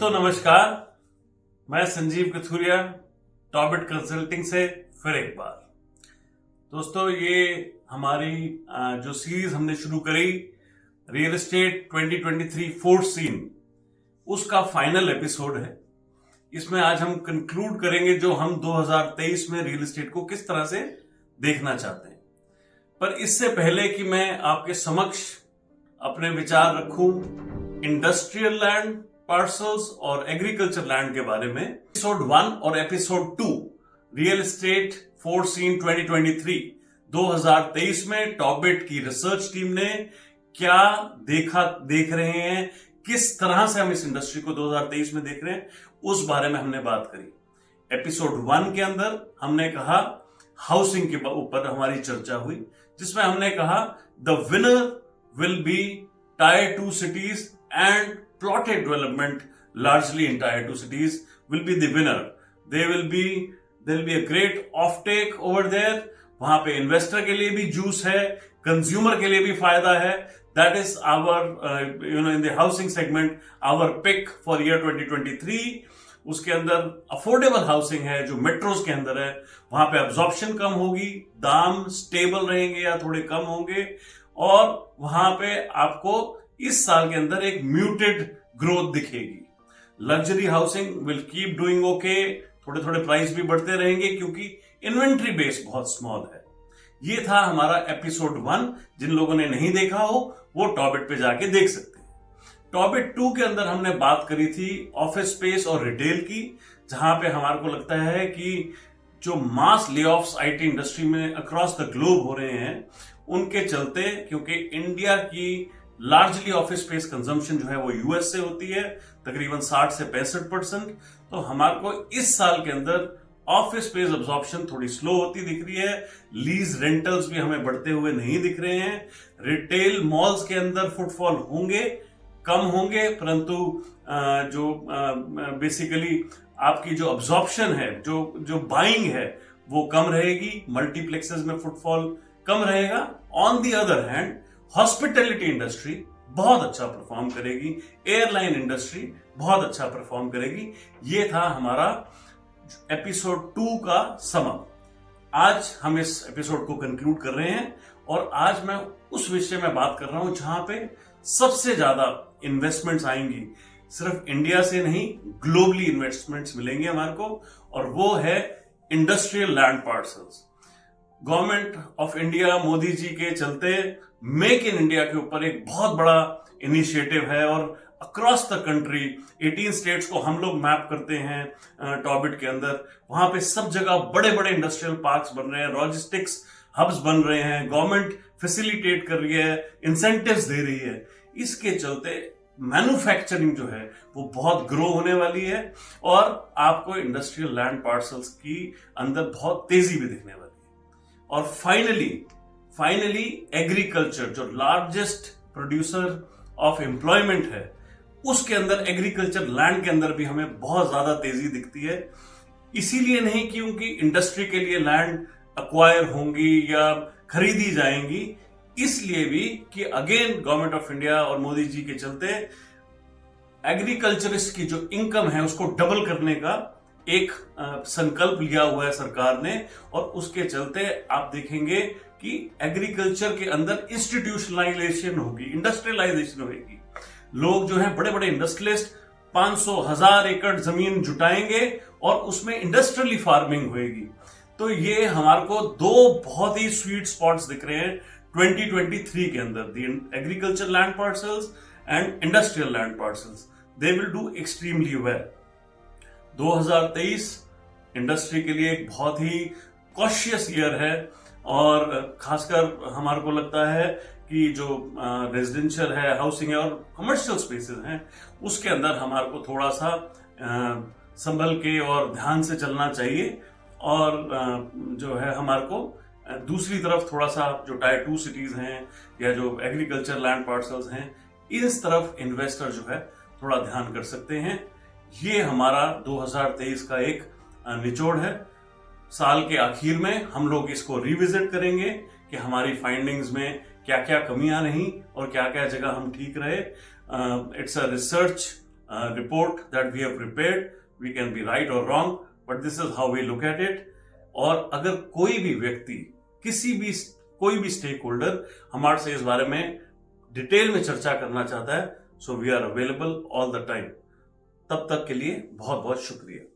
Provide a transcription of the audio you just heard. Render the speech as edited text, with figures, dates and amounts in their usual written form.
दोस्तों नमस्कार, मैं संजीव कथुरिया टॉबिट कंसल्टिंग से फिर एक बार। दोस्तों ये हमारी जो सीरीज हमने शुरू करी रियल एस्टेट 2023 फोर्थ सीन, उसका फाइनल एपिसोड है। इसमें आज हम कंक्लूड करेंगे जो हम 2023 में रियल एस्टेट को किस तरह से देखना चाहते हैं। पर इससे पहले कि मैं आपके समक्ष अपने विचार रखूं इंडस्ट्रियल लैंड पार्सल्स और एग्रीकल्चर लैंड के बारे में, एपिसोड 1 और episode 2 real estate fourth scene 2023 में टॉबिट की रिसर्च टीम ने क्या देख रहे हैं, किस तरह से हम इस इंडस्ट्री को 2023 में देख रहे हैं, उस बारे में हमने बात करी। एपिसोड 1 के अंदर हमने कहा हाउसिंग के ऊपर हमारी चर्चा हुई, जिसमें हमने कहा the winner will be tyre 2 cities and plotted development largely in tier 2 cities will be the winner. There will be a great offtake over there. वहां पे इन्वेस्टर के लिए भी जूस है, कंज्यूमर के लिए भी फायदा है। That is our in the housing segment our pick for year 2023. उसके अंदर अफोर्डेबल हाउसिंग है जो मेट्रोज के अंदर है, वहां पे अब्जॉर्प्शन कम होगी, दाम स्टेबल रहेंगे या थोड़े कम होंगे, और वहां पे आपको इस साल के अंदर एक म्यूटेड ग्रोथ दिखेगी। Luxury housing will keep doing okay, थोड़े थोड़े प्राइस भी बढ़ते रहेंगे क्योंकि इन्वेंट्री बेस बहुत स्मॉल है। ये था हमारा एपिसोड 1। जिन लोगों ने नहीं देखा हो वो टॉबिट पे जाके देख सकते हैं। टॉबिट 2 के अंदर हमने बात करी थी ऑफिस स्पेस और रिटेल की, जहां पे हमारे को लगता है कि जो मास लेऑफ्स आईटी इंडस्ट्री में अक्रॉस द ग्लोब हो रहे हैं उनके चलते, क्योंकि इंडिया की लार्जली ऑफिस स्पेस कंजम्पशन जो है वो यूएस से होती है, तकरीबन 60 से 65%। तो हमारे को इस साल के अंदर ऑफिस स्पेस अब्जॉर्प्शन थोड़ी स्लो होती दिख रही है। लीज रेंटल्स भी हमें बढ़ते हुए नहीं दिख रहे हैं। रिटेल मॉल्स के अंदर फुटफॉल होंगे, कम होंगे, परंतु जो बेसिकली आपकी जो अब्जॉर्प्शन है, जो बाइंग है वो कम रहेगी। मल्टीप्लेक्सेस में फुटफॉल कम रहेगा। On the other hand hospitality industry बहुत अच्छा परफॉर्म करेगी, एयरलाइन इंडस्ट्री बहुत अच्छा परफॉर्म करेगी। ये था हमारा एपिसोड 2 का समअप। आज हम इस एपिसोड को कंक्लूड कर रहे हैं और आज मैं उस विषय में बात कर रहा हूं जहां पे सबसे ज्यादा इन्वेस्टमेंट्स आएंगी। सिर्फ इंडिया से नहीं, ग्लोबली इन्वेस्टमेंट्स मिलेंगे हमारे को, और वो है industrial land parcels. Government of India Modi ji के चलते मेक इन इंडिया के ऊपर एक बहुत बड़ा इनिशिएटिव है, और अक्रॉस द कंट्री 18 स्टेट्स को हम लोग मैप करते हैं टॉबिट के अंदर। वहां पे सब जगह बड़े बड़े इंडस्ट्रियल पार्क्स बन रहे हैं, लॉजिस्टिक्स हब्स बन रहे हैं, गवर्नमेंट फैसिलिटेट कर रही है, इंसेंटिव्स दे रही है। इसके चलते मैन्युफैक्चरिंग जो है वो बहुत ग्रो होने वाली है, और आपको इंडस्ट्रियल लैंड पार्सल्स की अंदर बहुत तेजी भी दिखने वाली है। और फाइनली एग्रीकल्चर जो लार्जेस्ट प्रोड्यूसर ऑफ एम्प्लॉयमेंट है, उसके अंदर एग्रीकल्चर लैंड के अंदर भी हमें बहुत ज्यादा तेजी दिखती है। इसीलिए नहीं क्योंकि इंडस्ट्री के लिए लैंड अक्वायर होंगी या खरीदी जाएंगी, इसलिए भी कि अगेन गवर्नमेंट ऑफ इंडिया और मोदी जी के चलते एग्रीकल्चरिस्ट की जो इनकम है उसको डबल करने का एक संकल्प लिया हुआ है सरकार ने, और उसके चलते आप देखेंगे कि एग्रीकल्चर के अंदर इंस्टीट्यूशनलाइजेशन होगी, इंडस्ट्रियलाइजेशन होगी। लोग जो हैं बड़े बड़े इंडस्ट्रियलिस्ट 500,000 एकड़ जमीन जुटाएंगे और उसमें इंडस्ट्रियली फार्मिंग होगी। तो ये हमारे को दो बहुत ही स्वीट स्पॉट्स दिख रहे हैं 2023 के अंदर, the agriculture land parcels and industrial land parcels, they will do extremely well. 2023 industry के लिए एक बहुत ही कॉशियस ईयर है, और खासकर हमारे को लगता है कि जो रेजिडेंशियल है, हाउसिंग है और कमर्शियल स्पेसेस हैं, उसके अंदर हमारे को थोड़ा सा संभल के और ध्यान से चलना चाहिए। और जो है हमारे को दूसरी तरफ थोड़ा सा जो टायर 2 सिटीज हैं या जो एग्रीकल्चर लैंड पार्सल्स हैं, इस तरफ इन्वेस्टर जो है थोड़ा ध्यान कर सकते हैं। ये हमारा 2023 का एक निचोड़ है। साल के आखिर में हम लोग इसको रिविजिट करेंगे कि हमारी फाइंडिंग्स में क्या क्या कमियां रहीं और क्या क्या जगह हम ठीक रहे। It's a research report that we have prepared. We can be right or wrong, but this is how we look at it. और अगर कोई भी व्यक्ति, कोई भी स्टेक होल्डर हमारे से इस बारे में डिटेल में चर्चा करना चाहता है, so we are available all the time. तब तक के लिए बहुत बहुत शुक्रिया।